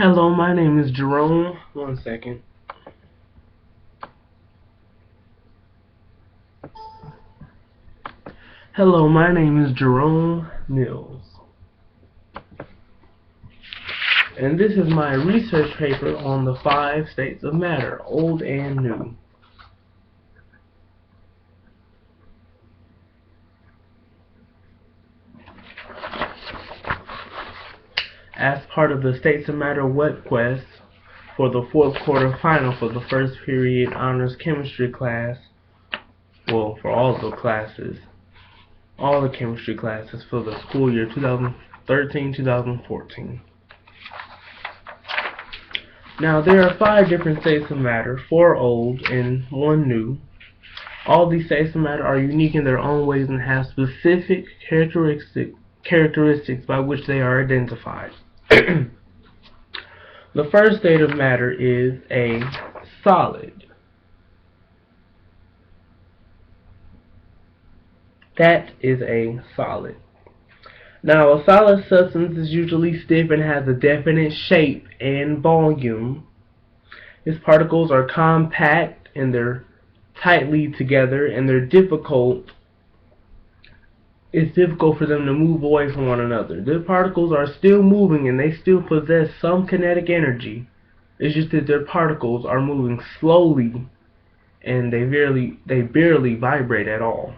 Hello, my name is Jerome. One second. Hello, my name is Jerome Mills. And this is my research paper on the 5 states of matter, old and new. As part of the States of Matter web quest for the 4th quarter final for the first period honors chemistry class, well, for all the classes, all the chemistry classes for the school year 2013-2014. Now, there are 5 different states of matter, 4 old and 1 new. All these states of matter are unique in their own ways and have specific characteristics by which they are identified. The first state of matter is a solid. That is a solid. Now, a solid substance is usually stiff and has a definite shape and volume. Its particles are compact and they're tightly together, and it's difficult for them to move away from one another. Their particles are still moving and they still possess some kinetic energy. It's just that their particles are moving slowly and they barely vibrate at all.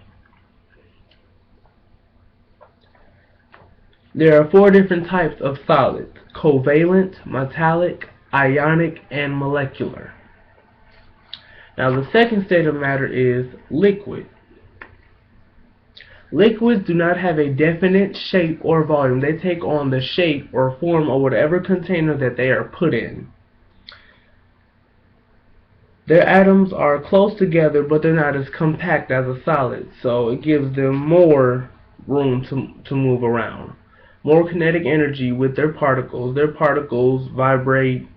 There are 4 different types of solids: covalent, metallic, ionic, and molecular. Now, the second state of matter is liquid. Liquids do not have a definite shape or volume. They take on the shape or form of whatever container that they are put in. Their atoms are close together, but they're not as compact as a solid, so it gives them more room to move around. More kinetic energy with their particles. Their particles vibrate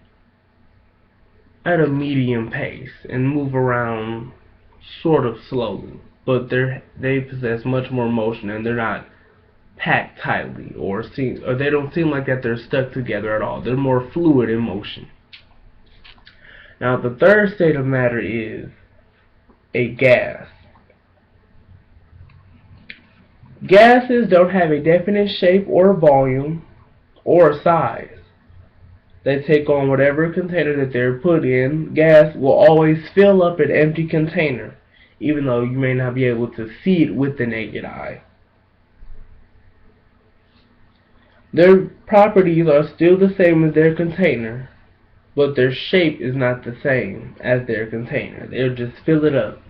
at a medium pace and move around sort of slowly, but they possess much more motion and they're not packed tightly or they don't seem like that they're stuck together at all. They're more fluid in motion. Now, the third state of matter is a gas. Gases don't have a definite shape or volume or size. They take on whatever container that they're put in. Gas will always fill up an empty container, even though you may not be able to see it with the naked eye. Their properties are still the same as their container, but their shape is not the same as their container. They'll just fill it up.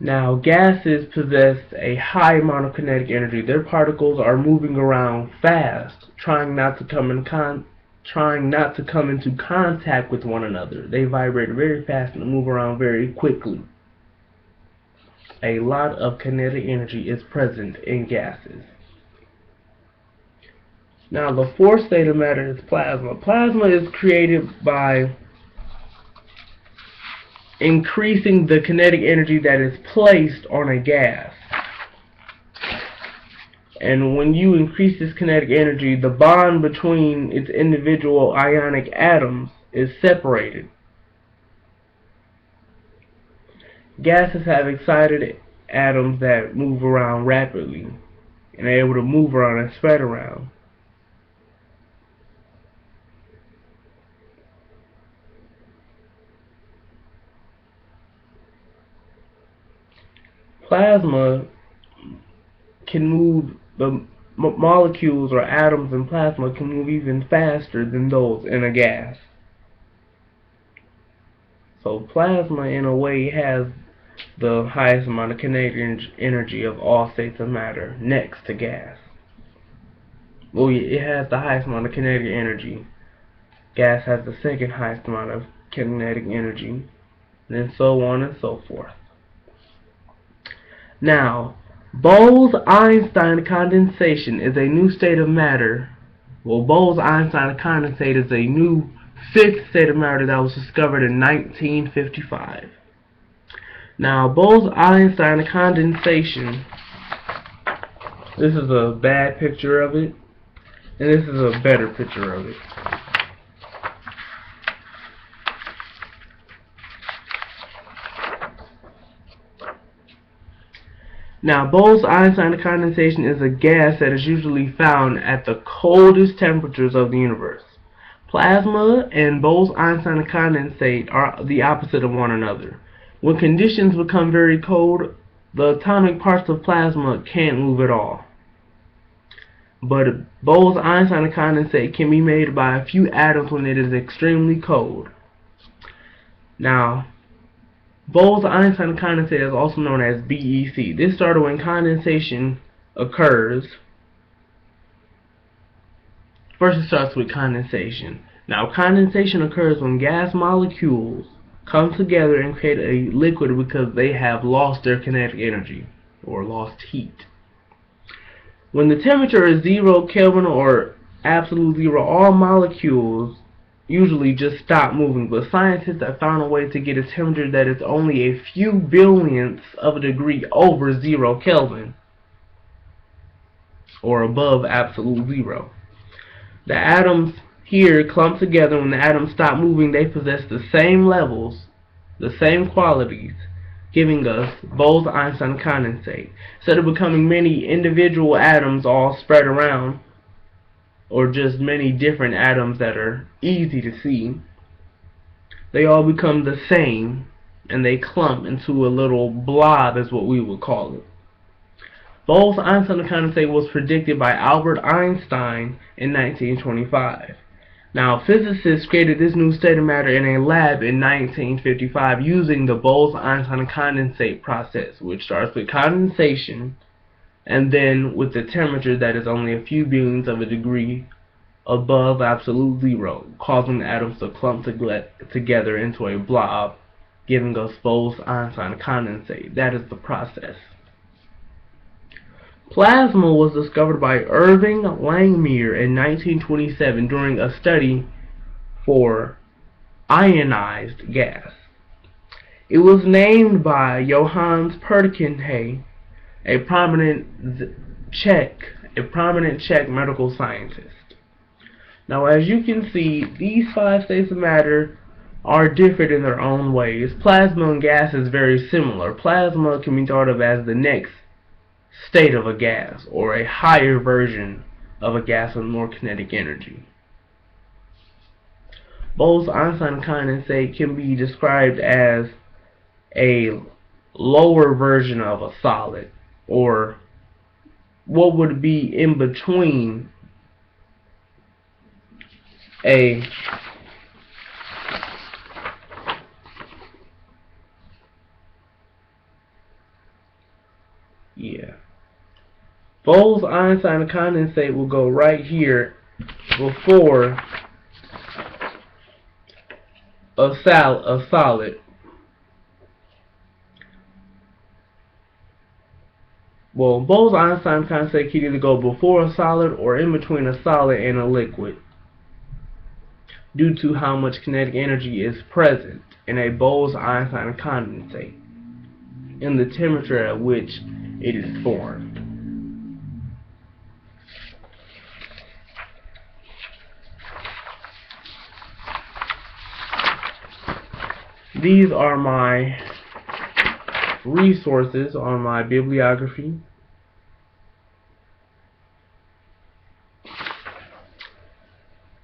Now, gases possess a high amount of kinetic energy. Their particles are moving around fast, trying not to come into contact with one another. They vibrate very fast and move around very quickly. A lot of kinetic energy is present in gases. Now, the fourth state of matter is plasma. Plasma is created by increasing the kinetic energy that is placed on a gas. And when you increase this kinetic energy, the bond between its individual ionic atoms is separated. Gases have excited atoms that move around rapidly and are able to move around and spread around. Plasma can move, the molecules or atoms in plasma can move even faster than those in a gas. So plasma in a way has the highest amount of kinetic energy of all states of matter, next to gas. Well, it has the highest amount of kinetic energy. Gas has the second highest amount of kinetic energy, and then so on and so forth. Now, Bose-Einstein condensation is a new state of matter. Well, Bose-Einstein condensate is a new 5th state of matter that was discovered in 1955. Now, Bose-Einstein condensation, this is a bad picture of it. And this is a better picture of it. Now, Bose-Einstein condensation is a gas that is usually found at the coldest temperatures of the universe. Plasma and Bose-Einstein condensate are the opposite of one another. When conditions become very cold, the atomic parts of plasma can't move at all. But Bose-Einstein condensate can be made by a few atoms when it is extremely cold. Now, Bose-Einstein condensate is also known as BEC. This started when condensation occurs. First, it starts with condensation. Now, condensation occurs when gas molecules come together and create a liquid because they have lost their kinetic energy or lost heat. When the temperature is 0 Kelvin or absolute zero, all molecules usually just stop moving, but scientists have found a way to get a temperature that is only a few billionths of a degree over 0 Kelvin or above absolute zero. The atoms here clump together. When the atoms stop moving, they possess the same levels, the same qualities, giving us Bose-Einstein condensate. Instead of becoming many individual atoms all spread around, or just many different atoms that are easy to see, they all become the same, and they clump into a little blob, is what we would call it. Bose-Einstein condensate was predicted by Albert Einstein in 1925. Now, physicists created this new state of matter in a lab in 1955 using the Bose-Einstein condensate process, which starts with condensation and then with the temperature that is only a few billionths of a degree above absolute zero, causing the atoms to clump together into a blob, giving us Bose-Einstein condensate. That is the process. Plasma was discovered by Irving Langmuir in 1927 during a study for ionized gas. It was named by Johannes Pertkenhay, a prominent Czech medical scientist. Now, as you can see, these 5 states of matter are different in their own ways. Plasma and gas is very similar. Plasma can be thought of as the next state of a gas, or a higher version of a gas with more kinetic energy. Bose-Einstein condensate can be described as a lower version of a solid, or what would be in between a Bose-Einstein condensate will go right here before a solid. Well, Bose-Einstein condensate can either go before a solid or in between a solid and a liquid, due to how much kinetic energy is present in a Bose-Einstein condensate and the temperature at which it is formed. These are my resources on my bibliography.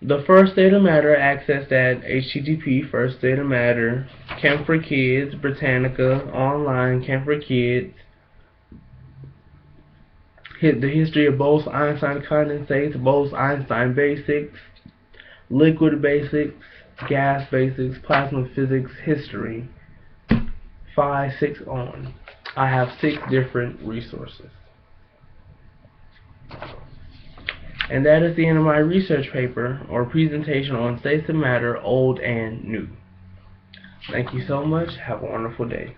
The First State of Matter accessed at HTTP First State of Matter, Camp for Kids, Britannica, online, Camp for Kids. The history of Bose-Einstein condensates, Bose-Einstein basics, liquid basics, gas basics, plasma physics, history, 5, 6 on. I have 6 different resources. And that is the end of my research paper or presentation on states of matter, old and new. Thank you so much. Have a wonderful day.